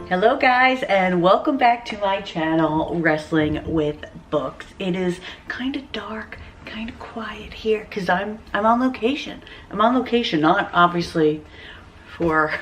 Hello guys, and welcome back to my channel, Wrestling with Books. It is kind of dark, kind of quiet here because I'm on location. I'm on location, not obviously for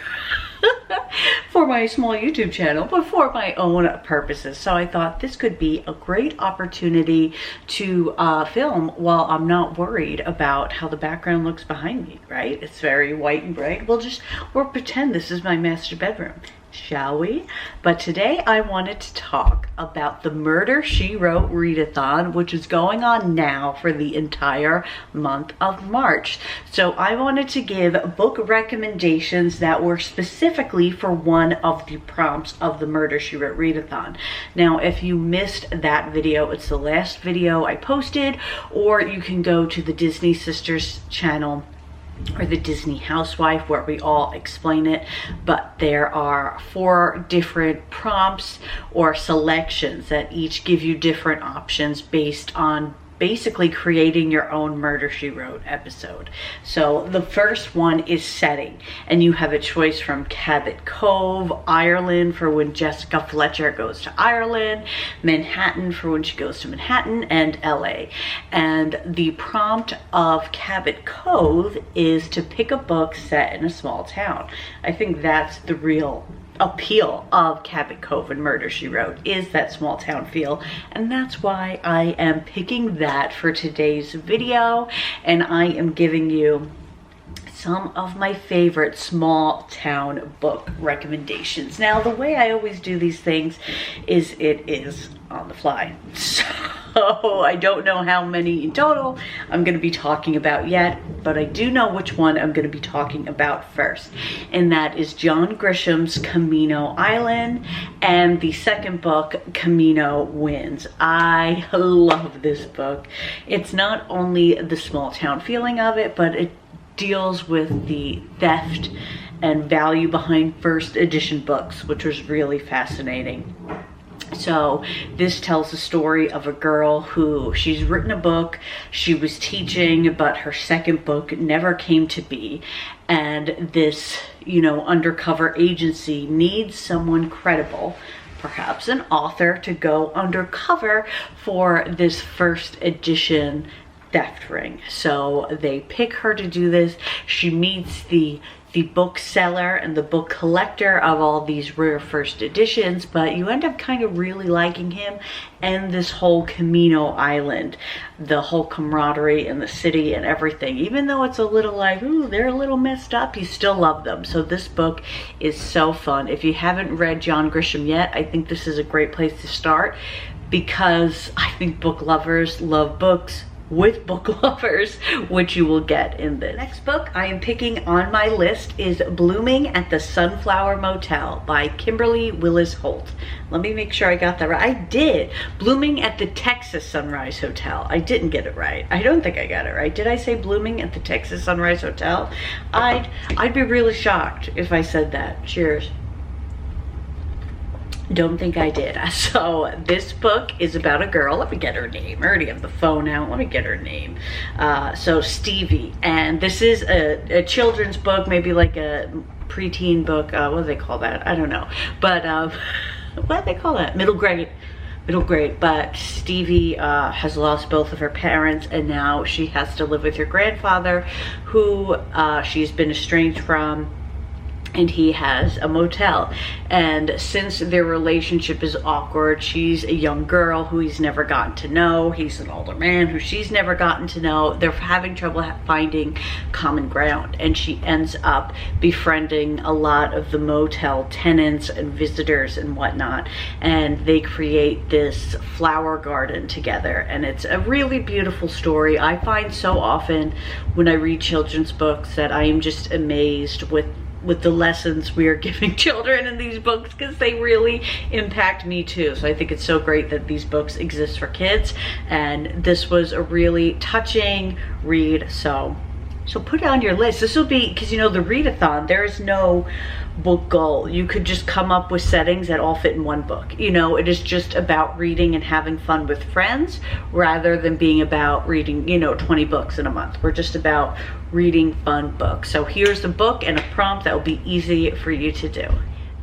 for my small YouTube channel, but for my own purposes. So I thought this could be a great opportunity to film while I'm not worried about how the background looks behind me, right? It's very white and bright. We'll pretend this is my master bedroom, shall we? But today I wanted to talk about the Murder She Wrote Readathon, which is going on now for the entire month of March. So I wanted to give book recommendations that were specifically for one of the prompts of the Murder She Wrote Readathon. Now, if you missed that video, it's the last video I posted, or you can go to the Disney Sisters channel or the Disney Housewife where we all explain it. But there are 4 different prompts or selections that each give you different options based on basically creating your own Murder She Wrote episode. So the first one is setting, and you have a choice from Cabot Cove, Ireland, for when Jessica Fletcher goes to Ireland, Manhattan for when she goes to Manhattan, and LA. And the prompt of Cabot Cove is to pick a book set in a small town. I think that's the real appeal of Cabot Cove and Murder She Wrote, is that small town feel, and that's why I am picking that for today's video, and I am giving you some of my favorite small town book recommendations. Now, the way I always do these things is it is on the fly. So I don't know how many in total I'm going to be talking about yet, but I do know which one I'm going to be talking about first. And that is John Grisham's Camino Island, and the second book, Camino Wins. I love this book. It's not only the small town feeling of it, but it deals with the theft and value behind first edition books, which was really fascinating. So this tells the story of a girl who, she's written a book, she was teaching, but her second book never came to be. And this, undercover agency needs someone credible, perhaps an author, to go undercover for this first edition theft ring. So they pick her to do this. She meets the bookseller and the book collector of all these rare first editions, but you end up kind of really liking him and this whole Camino Island, the whole camaraderie in the city and everything. Even though it's a little like, ooh, they're a little messed up, you still love them. So this book is so fun. If you haven't read John Grisham yet, I think this is a great place to start, because I think book lovers love books with book lovers, which you will get in this. The next book I am picking on my list is Blooming at the Sunflower Motel by Kimberly Willis Holt. Let me make sure I got that right. I did. Blooming at the Texas Sunrise Hotel. I didn't get it right. I don't think I got it right. Did I say Blooming at the Texas Sunrise Hotel? I'd be really shocked if I said that. Cheers. Don't think I did. So this book is about a girl. Let me get her name. I already have the phone out. Let me get her name. So Stevie, and this is a children's book, maybe like a preteen book. What do they call that? I don't know. But what do they call that? Middle grade. But Stevie has lost both of her parents, and now she has to live with her grandfather, who she's been estranged from, and he has a motel. And since their relationship is awkward, she's a young girl who he's never gotten to know. He's an older man who she's never gotten to know. They're having trouble finding common ground, and she ends up befriending a lot of the motel tenants and visitors and whatnot, and they create this flower garden together. And it's a really beautiful story. I find so often when I read children's books that I am just amazed with the lessons we are giving children in these books, because they really impact me too. So I think it's so great that these books exist for kids, and this was a really touching read. So put it on your list. This will be, because the readathon, there is no book goal. You could just come up with settings that all fit in one book. It is just about reading and having fun with friends, rather than being about reading 20 books in a month. We're just about reading fun books. So here's the book and a prompt that will be easy for you to do.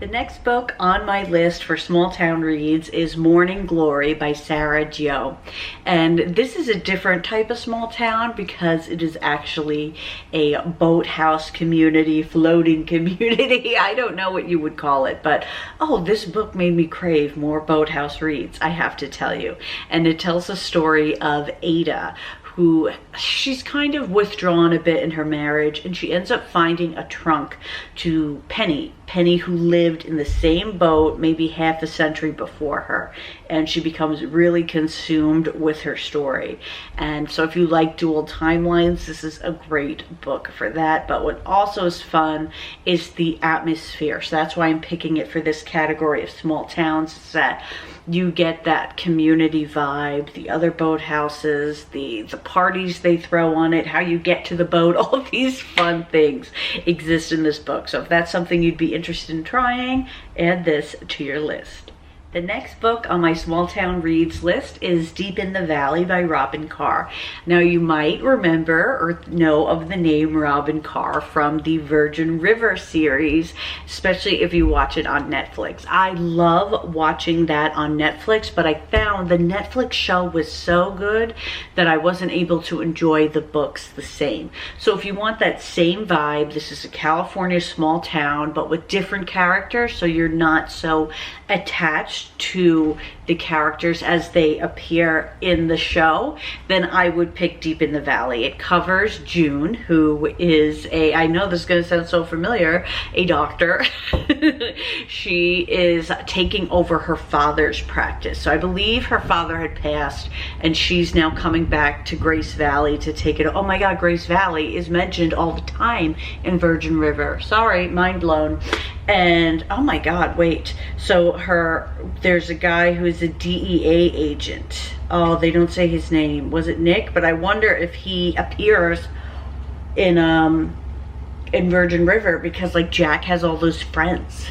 The next book on my list for small town reads is Morning Glory by Sarah Gio. And this is a different type of small town because it is actually a boathouse community, floating community. I don't know what you would call it, but oh, this book made me crave more boathouse reads, I have to tell you. And it tells the story of Ada, who she's kind of withdrawn a bit in her marriage, and she ends up finding a trunk to Penny, who lived in the same boat maybe half a century before her, and she becomes really consumed with her story. And so if you like dual timelines, this is a great book for that. But what also is fun is the atmosphere, so that's why I'm picking it for this category of small towns. Is that you get that community vibe, the other boathouses, the parties they throw on it, how you get to the boat, all these fun things exist in this book. So if that's something you'd be interested in trying, add this to your list. The next book on my small town reads list is Deep in the Valley by Robin Carr. Now you might remember or know of the name Robin Carr from the Virgin River series, especially if you watch it on Netflix. I love watching that on Netflix, but I found the Netflix show was so good that I wasn't able to enjoy the books the same. So if you want that same vibe, this is a California small town, but with different characters, so you're not so attached to the characters as they appear in the show, then I would pick Deep in the Valley. It covers June, who is I know this is going to sound so familiar, a doctor. She is taking over her father's practice. So I believe her father had passed, and she's now coming back to Grace Valley to take it. Oh my God, Grace Valley is mentioned all the time in Virgin River. Sorry, mind blown. And oh my God, wait. So there's a guy who is a DEA agent. Oh, they don't say his name. Was it Nick? But I wonder if he appears in Virgin River, because like Jack has all those friends.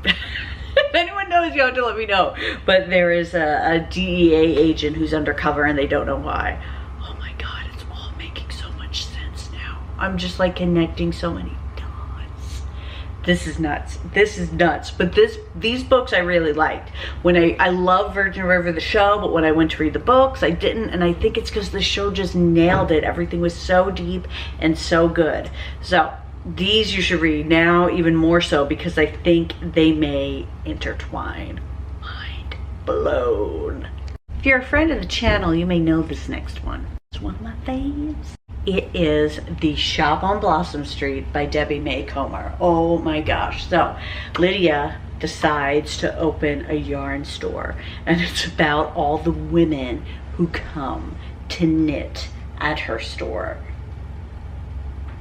If anyone knows, you have to let me know. But there is a DEA agent who's undercover, and they don't know why. Oh my God, it's all making so much sense now. I'm just like connecting so many dots. This is nuts. This is nuts. But these books I really liked. When I love Virgin River the show, but when I went to read the books, I didn't. And I think it's because the show just nailed it. Everything was so deep and so good. So these you should read now, even more so, because I think they may intertwine. Mind blown. If you're a friend of the channel, you may know this next one. It's one of my faves. It is The Shop on Blossom Street by Debbie May Comer. Oh my gosh. So Lydia decides to open a yarn store, and it's about all the women who come to knit at her store.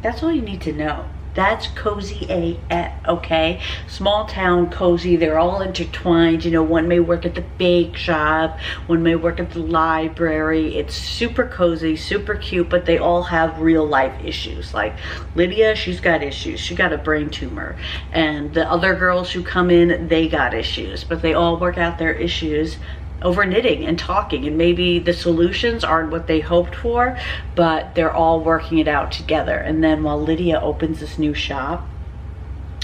That's all you need to know. That's cozy AF, okay? Small town cozy, they're all intertwined. You know, one may work at the bake shop, one may work at the library. It's super cozy, super cute, but they all have real life issues. Like Lydia, she's got issues. She got a brain tumor. And the other girls who come in, they got issues, but they all work out their issues over knitting and talking, and maybe the solutions aren't what they hoped for, but they're all working it out together. And then while Lydia opens this new shop,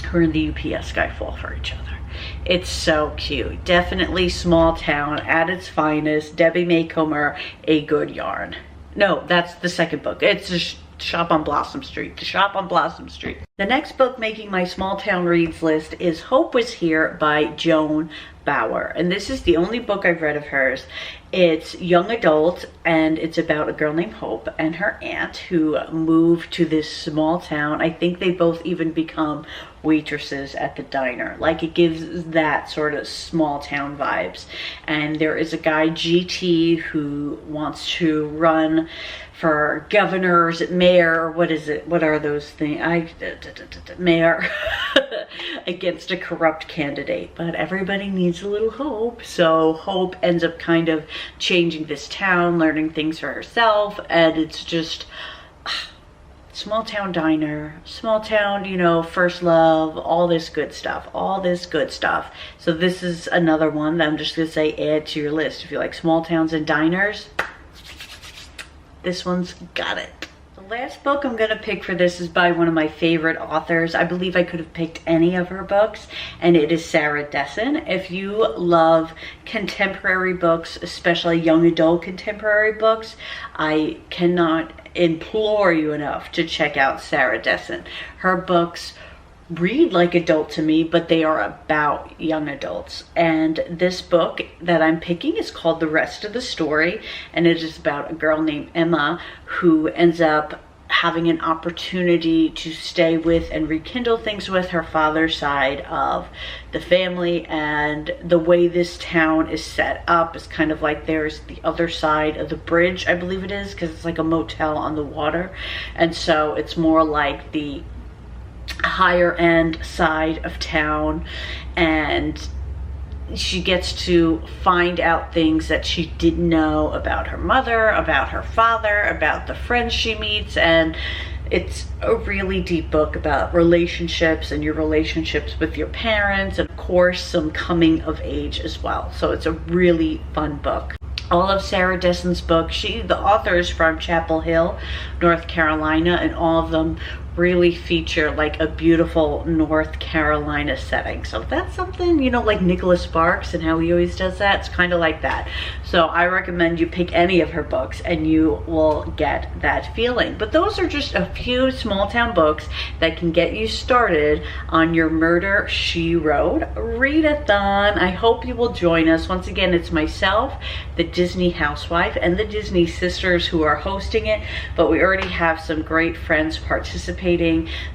her and the UPS guy fall for each other. It's so cute. Definitely small town at its finest. Debbie May Comer, a good yarn. No, that's the second book. It's just Shop on Blossom Street. The Shop on Blossom Street. The next book making my small town reads list is Hope Was Here by Joan Bauer, and this is the only book I've read of hers. It's young adult, and it's about a girl named Hope and her aunt who moved to this small town. I think they both even become waitresses at the diner. Like, it gives that sort of small town vibes. And there is a guy, GT, who wants to run for governor's mayor, what is it? What are those things? Mayor against a corrupt candidate. But everybody needs a little hope. So Hope ends up kind of changing this town, learning things for herself, and it's just small town diner, small town, you know, first love, all this good stuff, all this good stuff. So this is another one that I'm just gonna say add to your list. If you like small towns and diners, this one's got it. The last book I'm going to pick for this is by one of my favorite authors. I believe I could have picked any of her books, and it is Sarah Dessen. If you love contemporary books, especially young adult contemporary books, I cannot implore you enough to check out Sarah Dessen. Her books read like adult to me, but they are about young adults. And this book that I'm picking is called The Rest of the Story, and it is about a girl named Emma who ends up having an opportunity to stay with and rekindle things with her father's side of the family. And the way this town is set up is kind of like there's the other side of the bridge, I believe it is, because it's like a motel on the water. And so it's more like the higher end side of town, and she gets to find out things that she didn't know about her mother, about her father, about the friends she meets. And it's a really deep book about relationships and your relationships with your parents, and of course some coming of age as well. So it's a really fun book. All of Sarah Dessen's books, the author is from Chapel Hill, North Carolina, and all of them really feature like a beautiful North Carolina setting. So if that's something, you know, like Nicholas Sparks and how he always does that, it's kind of like that. So I recommend you pick any of her books and you will get that feeling. But those are just a few small town books that can get you started on your Murder She Wrote Readathon. I hope you will join us. Once again, it's myself, the Disney Housewife, and the Disney sisters who are hosting it, but we already have some great friends participating.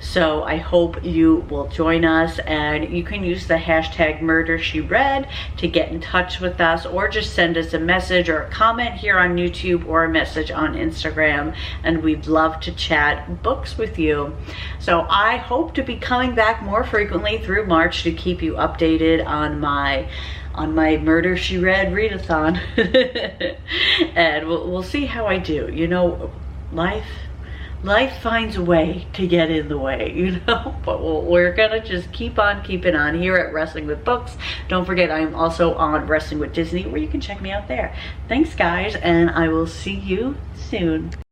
So I hope you will join us, and you can use the hashtag Murder She Read to get in touch with us, or just send us a message or a comment here on YouTube or a message on Instagram, and we'd love to chat books with you. So I hope to be coming back more frequently through March to keep you updated on my Murder She Read Readathon. And we'll see how I do. You know, life finds a way to get in the way, you know, but we're gonna just keep on keeping on here at Wrestling with Books. Don't forget, I'm also on Wrestling with Disney, where you can check me out there. Thanks, guys, and I will see you soon.